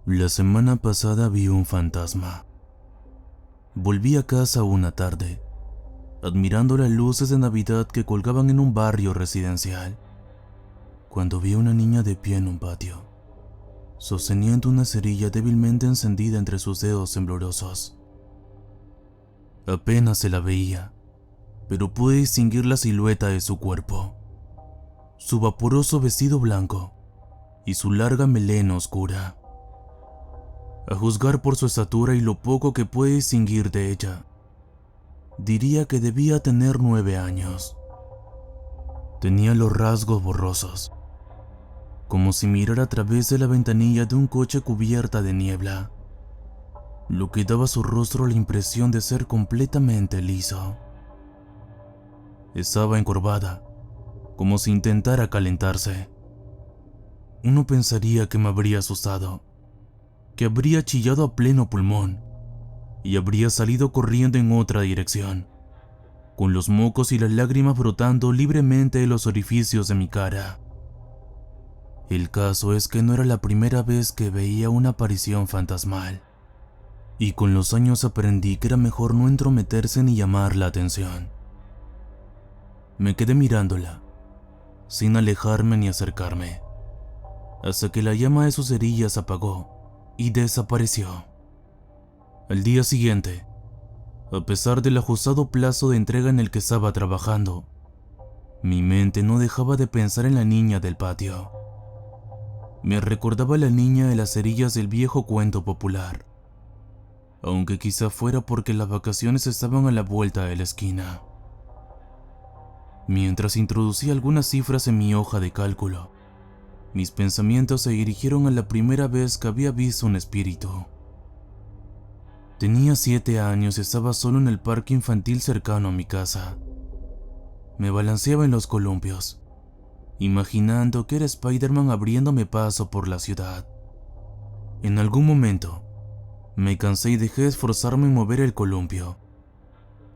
La semana pasada vi un fantasma. Volví a casa una tarde, admirando las luces de Navidad que colgaban en un barrio residencial, cuando vi a una niña de pie en un patio, sosteniendo una cerilla débilmente encendida entre sus dedos temblorosos. Apenas se la veía, pero pude distinguir la silueta de su cuerpo, su vaporoso vestido blanco y su larga melena oscura. A juzgar por su estatura y lo poco que pude distinguir de ella, diría que debía tener 9 años. Tenía los rasgos borrosos, como si mirara a través de la ventanilla de un coche cubierta de niebla, lo que daba a su rostro la impresión de ser completamente liso. Estaba encorvada, como si intentara calentarse. Uno pensaría que me habría asustado, que habría chillado a pleno pulmón y habría salido corriendo en otra dirección, con los mocos y las lágrimas brotando libremente de los orificios de mi cara. El caso es que no era la primera vez que veía una aparición fantasmal, y con los años aprendí que era mejor no entrometerse ni llamar la atención. Me quedé mirándola, sin alejarme ni acercarme, hasta que la llama de sus cerillas apagó y desapareció. Al día siguiente, a pesar del ajustado plazo de entrega en el que estaba trabajando, mi mente no dejaba de pensar en la niña del patio. Me recordaba a la niña de las cerillas del viejo cuento popular, aunque quizá fuera porque las vacaciones estaban a la vuelta de la esquina. Mientras introducía algunas cifras en mi hoja de cálculo, mis pensamientos se dirigieron a la primera vez que había visto un espíritu. Tenía 7 años y estaba solo en el parque infantil cercano a mi casa. Me balanceaba en los columpios, imaginando que era Spider-Man abriéndome paso por la ciudad. En algún momento, me cansé y dejé de esforzarme en mover el columpio,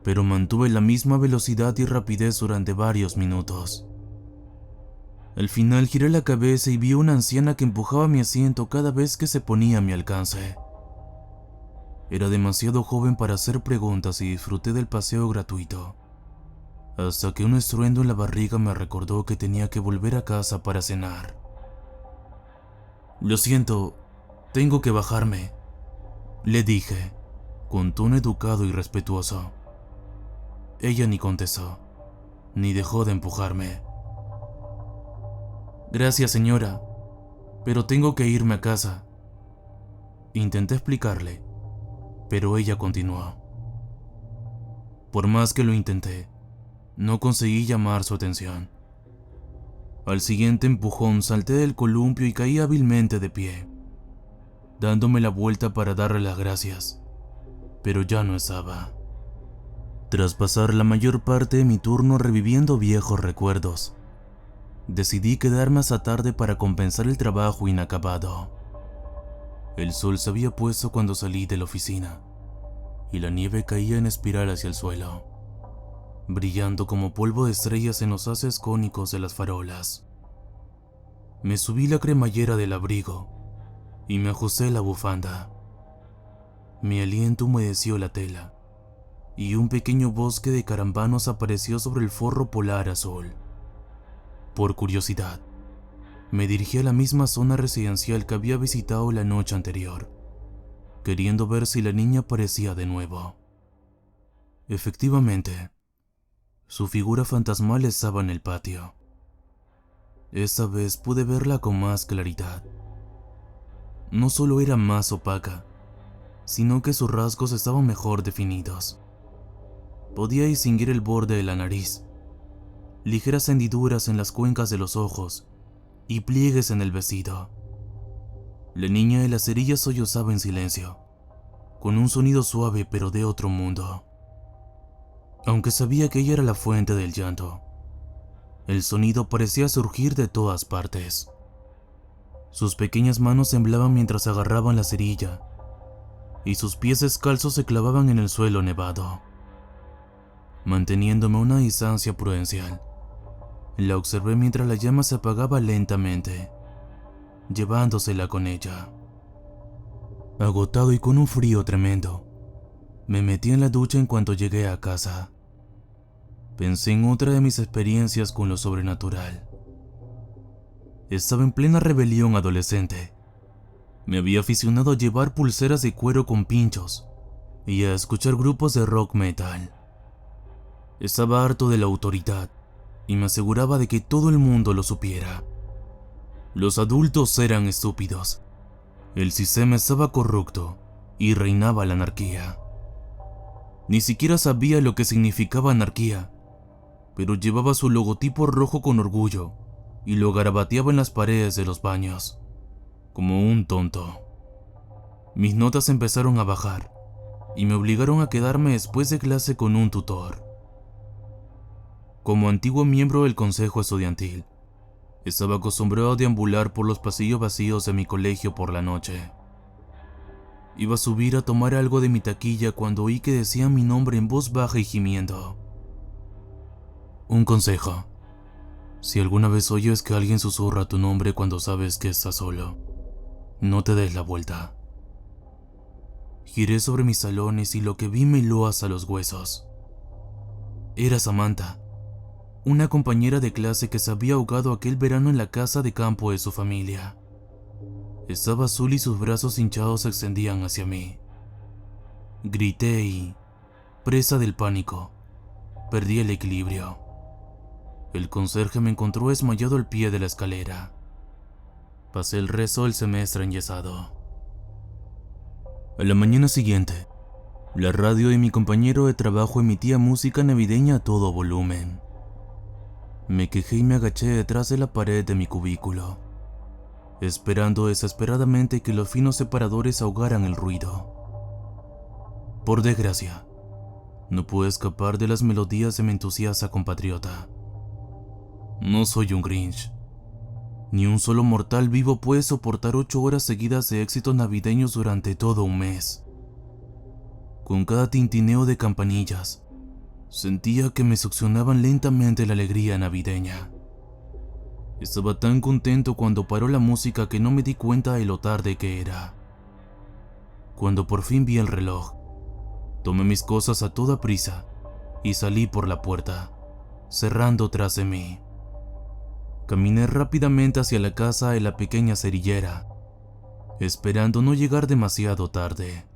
pero mantuve la misma velocidad y rapidez durante varios minutos. Al final giré la cabeza y vi a una anciana que empujaba mi asiento cada vez que se ponía a mi alcance. Era demasiado joven para hacer preguntas y disfruté del paseo gratuito, hasta que un estruendo en la barriga me recordó que tenía que volver a casa para cenar. «Lo siento, tengo que bajarme», le dije, con tono educado y respetuoso. Ella ni contestó, ni dejó de empujarme. «Gracias, señora, pero tengo que irme a casa». Intenté explicarle, pero ella continuó. Por más que lo intenté, no conseguí llamar su atención. Al siguiente empujón salté del columpio y caí hábilmente de pie, dándome la vuelta para darle las gracias, pero ya no estaba. Tras pasar la mayor parte de mi turno reviviendo viejos recuerdos, decidí quedarme hasta tarde para compensar el trabajo inacabado. El sol se había puesto cuando salí de la oficina, y la nieve caía en espiral hacia el suelo, brillando como polvo de estrellas en los haces cónicos de las farolas. Me subí la cremallera del abrigo y me ajusté la bufanda. Mi aliento humedeció la tela, y un pequeño bosque de carambanos apareció sobre el forro polar azul. Por curiosidad, me dirigí a la misma zona residencial que había visitado la noche anterior, queriendo ver si la niña aparecía de nuevo. Efectivamente, su figura fantasmal estaba en el patio. Esta vez pude verla con más claridad. No solo era más opaca, sino que sus rasgos estaban mejor definidos. Podía distinguir el borde de la nariz, ligeras hendiduras en las cuencas de los ojos y pliegues en el vestido. La niña de las cerillas sollozaba en silencio, con un sonido suave pero de otro mundo. Aunque sabía que ella era la fuente del llanto, el sonido parecía surgir de todas partes. Sus pequeñas manos temblaban mientras agarraban la cerilla, y sus pies descalzos se clavaban en el suelo nevado. Manteniéndome a una distancia prudencial, la observé mientras la llama se apagaba lentamente, llevándosela con ella. Agotado y con un frío tremendo, me metí en la ducha en cuanto llegué a casa. Pensé en otra de mis experiencias con lo sobrenatural. Estaba en plena rebelión adolescente. Me había aficionado a llevar pulseras de cuero con pinchos y a escuchar grupos de rock metal. Estaba harto de la autoridad y me aseguraba de que todo el mundo lo supiera. Los adultos eran estúpidos. El sistema estaba corrupto y reinaba la anarquía. Ni siquiera sabía lo que significaba anarquía, pero llevaba su logotipo rojo con orgullo y lo garabateaba en las paredes de los baños, como un tonto. Mis notas empezaron a bajar y me obligaron a quedarme después de clase con un tutor. Como antiguo miembro del consejo estudiantil, estaba acostumbrado a deambular por los pasillos vacíos de mi colegio por la noche. Iba a subir a tomar algo de mi taquilla cuando oí que decían mi nombre en voz baja y gimiendo. Un consejo: si alguna vez oyes que alguien susurra tu nombre cuando sabes que estás solo, no te des la vuelta. Giré sobre mis talones y lo que vi me heló hasta los huesos. Era Samantha, una compañera de clase que se había ahogado aquel verano en la casa de campo de su familia. Estaba azul y sus brazos hinchados se extendían hacia mí. Grité y, presa del pánico, perdí el equilibrio. El conserje me encontró desmayado al pie de la escalera. Pasé el resto del semestre enyesado. A la mañana siguiente, la radio de mi compañero de trabajo emitía música navideña a todo volumen. Me quejé y me agaché detrás de la pared de mi cubículo, esperando desesperadamente que los finos separadores ahogaran el ruido. Por desgracia, no pude escapar de las melodías de mi entusiasta compatriota. No soy un Grinch. Ni un solo mortal vivo puede soportar 8 horas seguidas de éxitos navideños durante todo un mes. Con cada tintineo de campanillas, sentía que me succionaban lentamente la alegría navideña. Estaba tan contento cuando paró la música que no me di cuenta de lo tarde que era. Cuando por fin vi el reloj, tomé mis cosas a toda prisa y salí por la puerta, cerrando tras de mí. Caminé rápidamente hacia la casa de la pequeña cerillera, esperando no llegar demasiado tarde.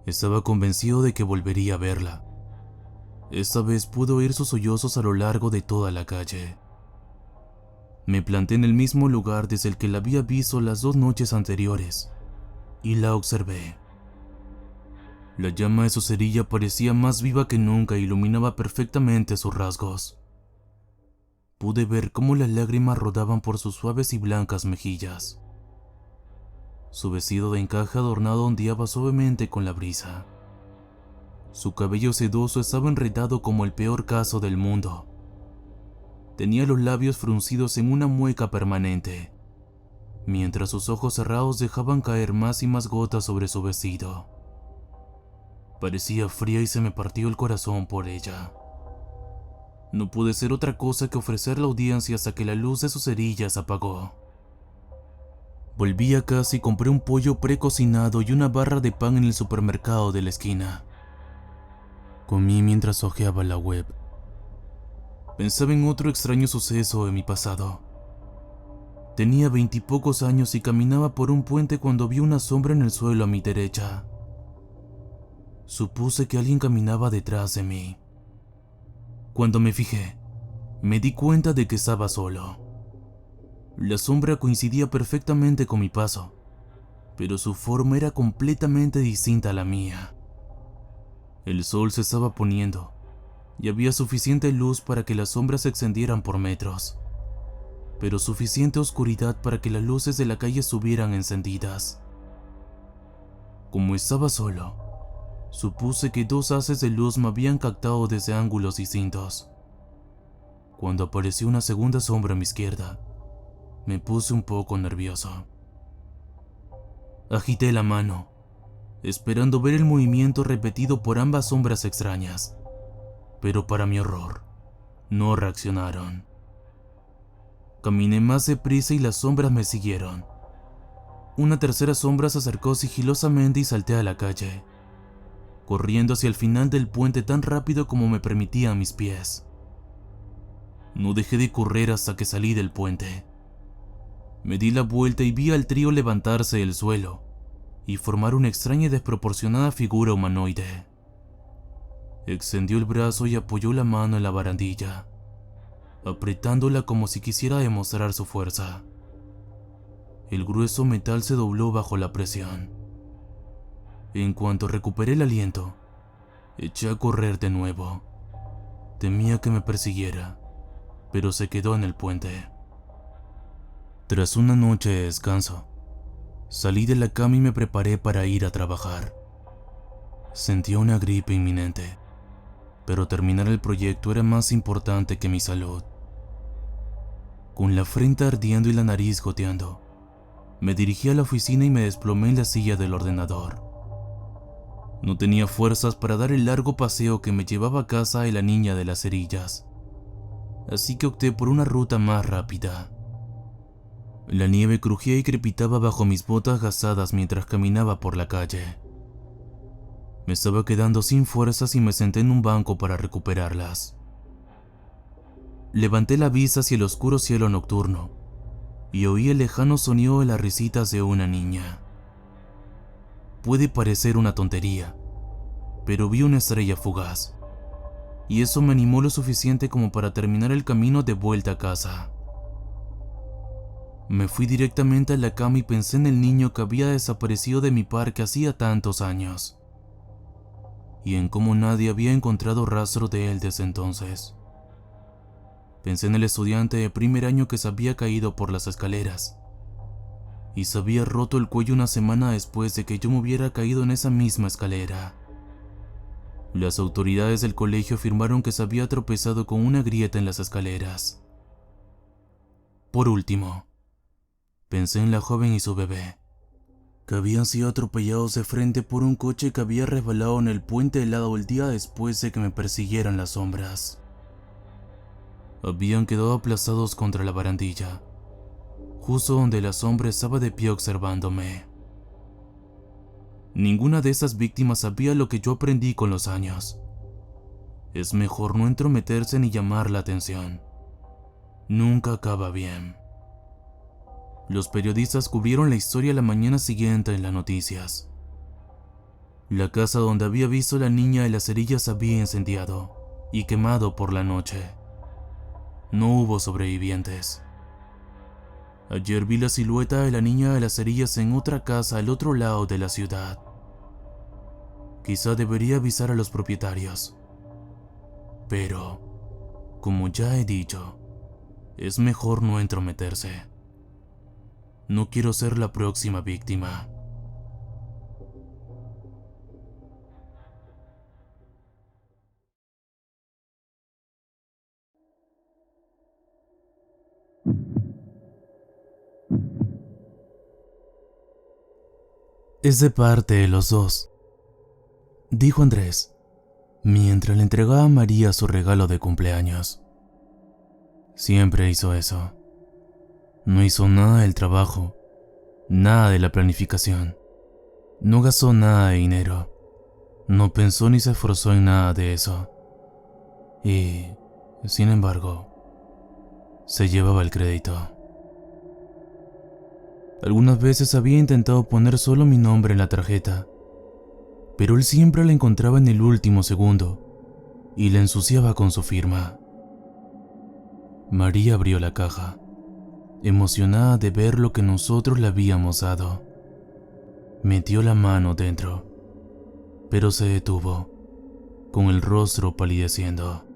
Estaba convencido de que volvería a verla. Esta vez pude oír sus sollozos a lo largo de toda la calle. Me planté en el mismo lugar desde el que la había visto las 2 noches anteriores y la observé. La llama de su cerilla parecía más viva que nunca e iluminaba perfectamente sus rasgos. Pude ver cómo las lágrimas rodaban por sus suaves y blancas mejillas. Su vestido de encaje adornado ondeaba suavemente con la brisa. Su cabello sedoso estaba enredado como el peor caso del mundo. Tenía los labios fruncidos en una mueca permanente, mientras sus ojos cerrados dejaban caer más y más gotas sobre su vestido. Parecía fría y se me partió el corazón por ella. No pude ser otra cosa que ofrecer la audiencia hasta que la luz de sus cerillas apagó. Volví a casa y compré un pollo precocinado y una barra de pan en el supermercado de la esquina. Comí mientras hojeaba la web. Pensaba en otro extraño suceso de mi pasado. Tenía 20 y pocos años y caminaba por un puente cuando vi una sombra en el suelo a mi derecha. Supuse que alguien caminaba detrás de mí. Cuando me fijé, me di cuenta de que estaba solo. La sombra coincidía perfectamente con mi paso, pero su forma era completamente distinta a la mía. El sol se estaba poniendo y había suficiente luz para que las sombras se extendieran por metros, pero suficiente oscuridad para que las luces de la calle estuvieran encendidas. Como estaba solo, supuse que 2 haces de luz me habían captado desde ángulos distintos. Cuando apareció una segunda sombra a mi izquierda, me puse un poco nervioso. Agité la mano, esperando ver el movimiento repetido por ambas sombras extrañas, pero para mi horror, no reaccionaron. Caminé más deprisa y las sombras me siguieron. una tercera sombra se acercó sigilosamente y salté a la calle, corriendo hacia el final del puente tan rápido como me permitían mis pies. No dejé de correr hasta que salí del puente. Me di la vuelta y vi al trío levantarse del suelo y formar una extraña y desproporcionada figura humanoide. Extendió el brazo y apoyó la mano en la barandilla, apretándola como si quisiera demostrar su fuerza. El grueso metal se dobló bajo la presión. En cuanto recuperé el aliento, eché a correr de nuevo. Temía que me persiguiera, pero se quedó en el puente. Tras una noche de descanso, salí de la cama y me preparé para ir a trabajar. Sentía una gripe inminente, pero terminar el proyecto era más importante que mi salud. Con la frente ardiendo y la nariz goteando, me dirigí a la oficina y me desplomé en la silla del ordenador. No tenía fuerzas para dar el largo paseo que me llevaba a casa de la niña de las cerillas, así que opté por una ruta más rápida. La nieve crujía y crepitaba bajo mis botas gastadas mientras caminaba por la calle. Me estaba quedando sin fuerzas y me senté en un banco para recuperarlas. Levanté la vista hacia el oscuro cielo nocturno y oí el lejano sonido de las risitas de una niña. Puede parecer una tontería, pero vi una estrella fugaz, y eso me animó lo suficiente como para terminar el camino de vuelta a casa. Me fui directamente a la cama y pensé en el niño que había desaparecido de mi parque hacía tantos años, y en cómo nadie había encontrado rastro de él desde entonces. Pensé en el estudiante de primer año que se había caído por las escaleras y se había roto el cuello una semana después de que yo me hubiera caído en esa misma escalera. Las autoridades del colegio afirmaron que se había tropezado con una grieta en las escaleras. Por último, pensé en la joven y su bebé, que habían sido atropellados de frente por un coche que había resbalado en el puente helado el día después de que me persiguieran las sombras. Habían quedado aplastados contra la barandilla, justo donde la sombra estaba de pie observándome. Ninguna de esas víctimas sabía lo que yo aprendí con los años. Es mejor no entrometerse ni llamar la atención. Nunca acaba bien. Los periodistas cubrieron la historia la mañana siguiente en las noticias. La casa donde había visto a la niña de las cerillas se había incendiado y quemado por la noche. No hubo sobrevivientes. Ayer vi la silueta de la niña de las cerillas en otra casa al otro lado de la ciudad. Quizá debería avisar a los propietarios. Pero, como ya he dicho, es mejor no entrometerse. No quiero ser la próxima víctima. Es de parte de los dos, dijo Andrés, mientras le entregaba a María su regalo de cumpleaños. Siempre hizo eso. No hizo nada del trabajo, nada de la planificación. No gastó nada de dinero. No pensó ni se esforzó en nada de eso. Y, sin embargo, se llevaba el crédito. Algunas veces había intentado poner solo mi nombre en la tarjeta, pero él siempre la encontraba en el último segundo y la ensuciaba con su firma. María abrió la caja, emocionada de ver lo que nosotros le habíamos dado. Metió la mano dentro, pero se detuvo, con el rostro palideciendo.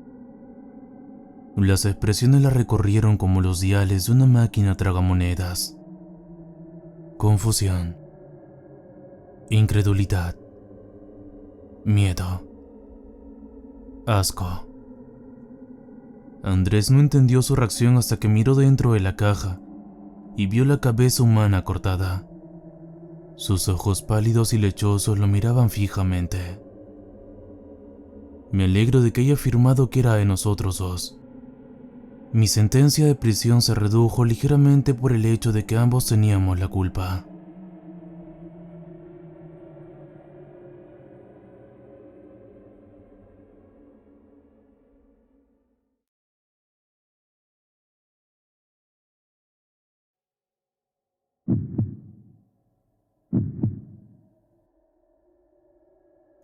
Las expresiones la recorrieron como los diales de una máquina tragamonedas. Confusión, incredulidad, miedo, asco. Andrés no entendió su reacción hasta que miró dentro de la caja y vio la cabeza humana cortada. Sus ojos pálidos y lechosos lo miraban fijamente. Me alegro de que haya afirmado que era de nosotros dos. Mi sentencia de prisión se redujo ligeramente por el hecho de que ambos teníamos la culpa.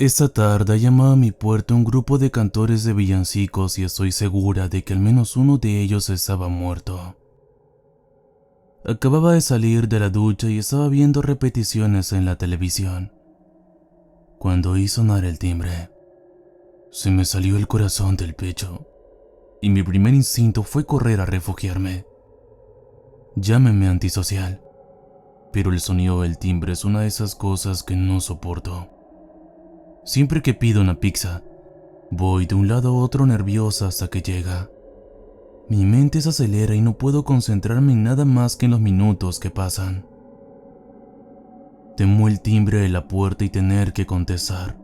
Esa tarde ha llamado a mi puerta un grupo de cantores de villancicos y estoy segura de que al menos uno de ellos estaba muerto. Acababa de salir de la ducha y estaba viendo repeticiones en la televisión, cuando oí sonar el timbre. Se me salió el corazón del pecho y mi primer instinto fue correr a refugiarme. Llámeme antisocial, pero el sonido del timbre es una de esas cosas que no soporto. Siempre que pido una pizza, voy de un lado a otro nerviosa hasta que llega. Mi mente se acelera y no puedo concentrarme en nada más que en los minutos que pasan. Temo el timbre de la puerta y tener que contestar.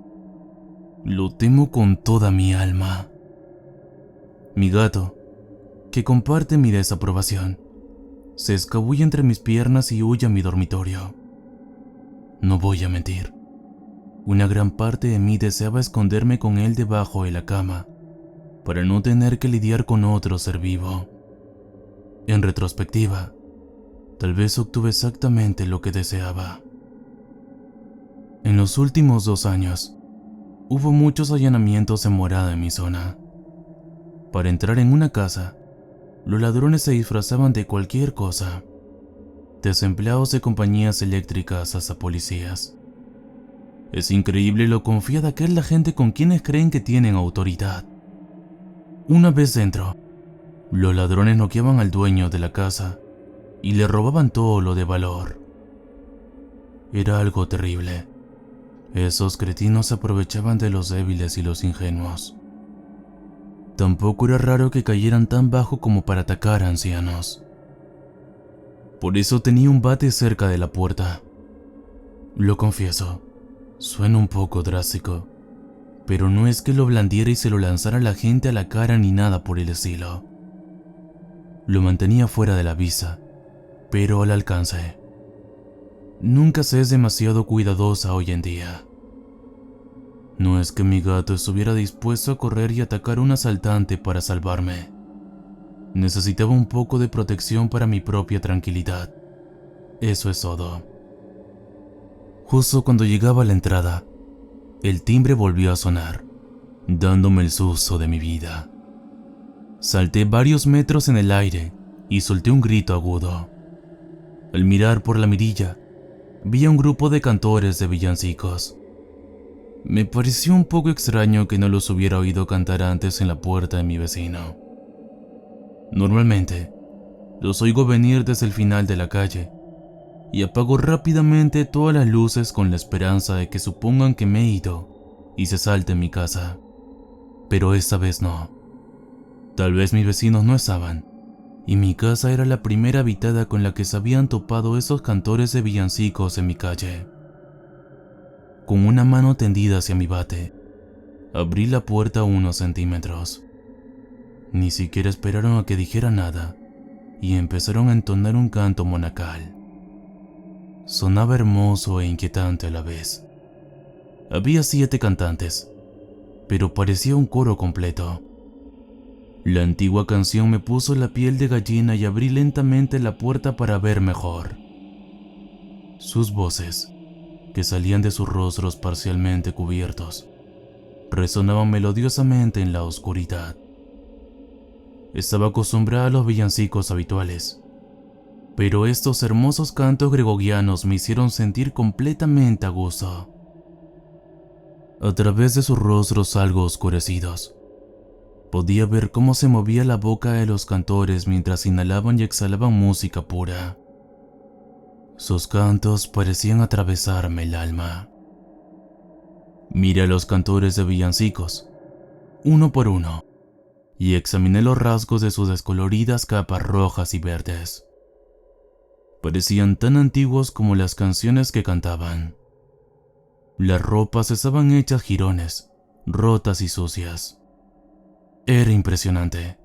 Lo temo con toda mi alma. Mi gato, que comparte mi desaprobación, se escabulle entre mis piernas y huye a mi dormitorio. No voy a mentir. Una gran parte de mí deseaba esconderme con él debajo de la cama, para no tener que lidiar con otro ser vivo. En retrospectiva, tal vez obtuve exactamente lo que deseaba. En los últimos 2 años, hubo muchos allanamientos en morada en mi zona. Para entrar en una casa, los ladrones se disfrazaban de cualquier cosa, desde empleados de compañías eléctricas hasta policías. Es increíble lo confiada que es la gente con quienes creen que tienen autoridad. Una vez dentro, los ladrones noqueaban al dueño de la casa y le robaban todo lo de valor. Era algo terrible. Esos cretinos se aprovechaban de los débiles y los ingenuos. Tampoco era raro que cayeran tan bajo como para atacar a ancianos. Por eso tenía un bate cerca de la puerta. Lo confieso, suena un poco drástico, pero no es que lo blandiera y se lo lanzara a la gente a la cara ni nada por el estilo. Lo mantenía fuera de la vista, pero al alcance. Nunca se es demasiado cuidadosa hoy en día. No es que mi gato estuviera dispuesto a correr y atacar a un asaltante para salvarme. Necesitaba un poco de protección para mi propia tranquilidad. Eso es todo. Justo cuando llegaba a la entrada, el timbre volvió a sonar, dándome el susto de mi vida. Salté varios metros en el aire y solté un grito agudo. Al mirar por la mirilla, vi a un grupo de cantores de villancicos. Me pareció un poco extraño que no los hubiera oído cantar antes en la puerta de mi vecino. Normalmente, los oigo venir desde el final de la calle y apago rápidamente todas las luces con la esperanza de que supongan que me he ido y se salte en mi casa. Pero esta vez no. Tal vez mis vecinos no estaban, y mi casa era la primera habitada con la que se habían topado esos cantores de villancicos en mi calle. Con una mano tendida hacia mi bate, abrí la puerta unos centímetros. Ni siquiera esperaron a que dijera nada, y empezaron a entonar un canto monacal. Sonaba hermoso e inquietante a la vez. Había 7 cantantes, pero parecía un coro completo. La antigua canción me puso la piel de gallina y abrí lentamente la puerta para ver mejor. Sus voces, que salían de sus rostros parcialmente cubiertos, resonaban melodiosamente en la oscuridad. Estaba acostumbrada a los villancicos habituales, pero estos hermosos cantos gregorianos me hicieron sentir completamente a gusto. A través de sus rostros algo oscurecidos, podía ver cómo se movía la boca de los cantores mientras inhalaban y exhalaban música pura. Sus cantos parecían atravesarme el alma. Miré a los cantores de villancicos, uno por uno, y examiné los rasgos de sus descoloridas capas rojas y verdes. Parecían tan antiguos como las canciones que cantaban. Las ropas estaban hechas jirones, rotas y sucias. Era impresionante.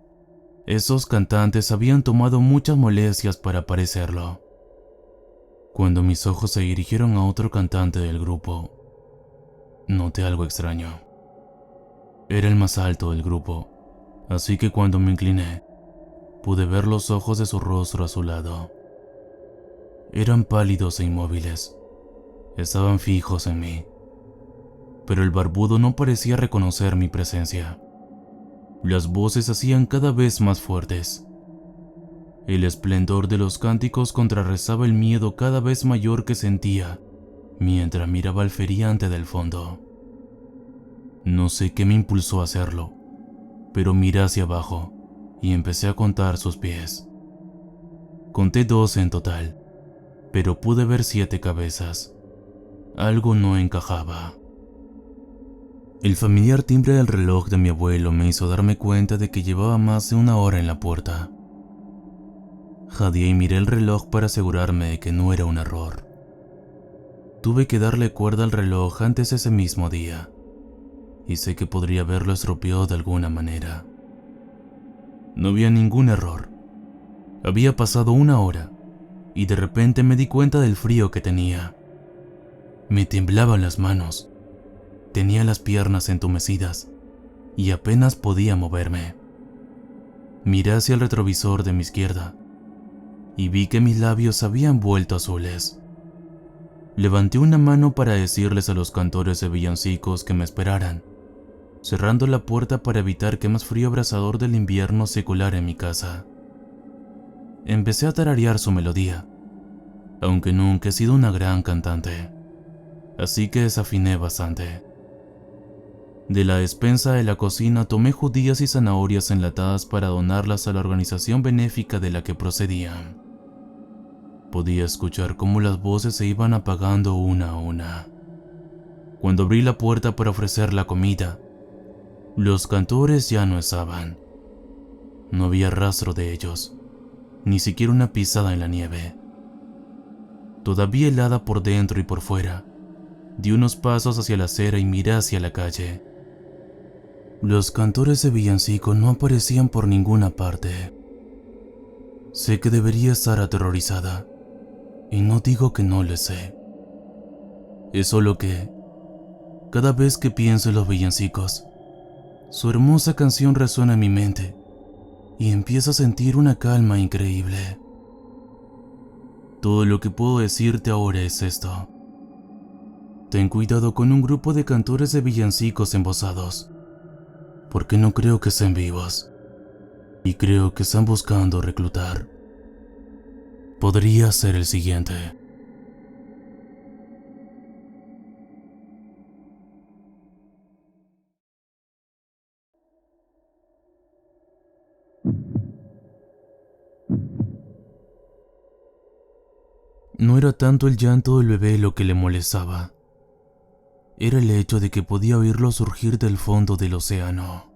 Esos cantantes habían tomado muchas molestias para parecerlo. Cuando mis ojos se dirigieron a otro cantante del grupo, noté algo extraño. Era el más alto del grupo, así que cuando me incliné, pude ver los ojos de su rostro a su lado. Eran pálidos e inmóviles. Estaban fijos en mí. pero el barbudo no parecía reconocer mi presencia. Las voces se hacían cada vez más fuertes. El esplendor de los cánticos contrarrestaba el miedo cada vez mayor que sentía mientras miraba al feriante del fondo. No sé qué me impulsó a hacerlo, pero miré hacia abajo y empecé a contar sus pies. Conté 12 en total, pero pude ver 7 cabezas. Algo no encajaba. El familiar timbre del reloj de mi abuelo me hizo darme cuenta de que llevaba más de 1 hora en la puerta. Jadeé y miré el reloj para asegurarme de que no era un error. Tuve que darle cuerda al reloj antes ese mismo día, y sé que podría haberlo estropeado de alguna manera. No había ningún error. Había pasado 1 hora, y de repente me di cuenta del frío que tenía. Me temblaban las manos, tenía las piernas entumecidas, y apenas podía moverme. Miré hacia el retrovisor de mi izquierda, y vi que mis labios se habían vuelto azules. Levanté una mano para decirles a los cantores de villancicos que me esperaran, cerrando la puerta para evitar que más frío abrasador del invierno se colara en mi casa. Empecé a tararear su melodía, aunque nunca he sido una gran cantante, así que desafiné bastante. De la despensa de la cocina tomé judías y zanahorias enlatadas para donarlas a la organización benéfica de la que procedían. Podía escuchar cómo las voces se iban apagando una a una. Cuando abrí la puerta para ofrecer la comida, los cantores ya no estaban. No había rastro de ellos, ni siquiera una pisada en la nieve. Todavía helada por dentro y por fuera, di unos pasos hacia la acera y miré hacia la calle. Los cantores de villancico no aparecían por ninguna parte. Sé que debería estar aterrorizada, y no digo que no lo sé. Es solo que, cada vez que pienso en los villancicos, su hermosa canción resuena en mi mente y empiezo a sentir una calma increíble. Todo lo que puedo decirte ahora es esto. Ten cuidado con un grupo de cantores de villancicos embosados, porque no creo que estén vivos, y creo que están buscando reclutar. Podría ser el siguiente. No era tanto el llanto del bebé lo que le molestaba. Era el hecho de que podía oírlo surgir del fondo del océano.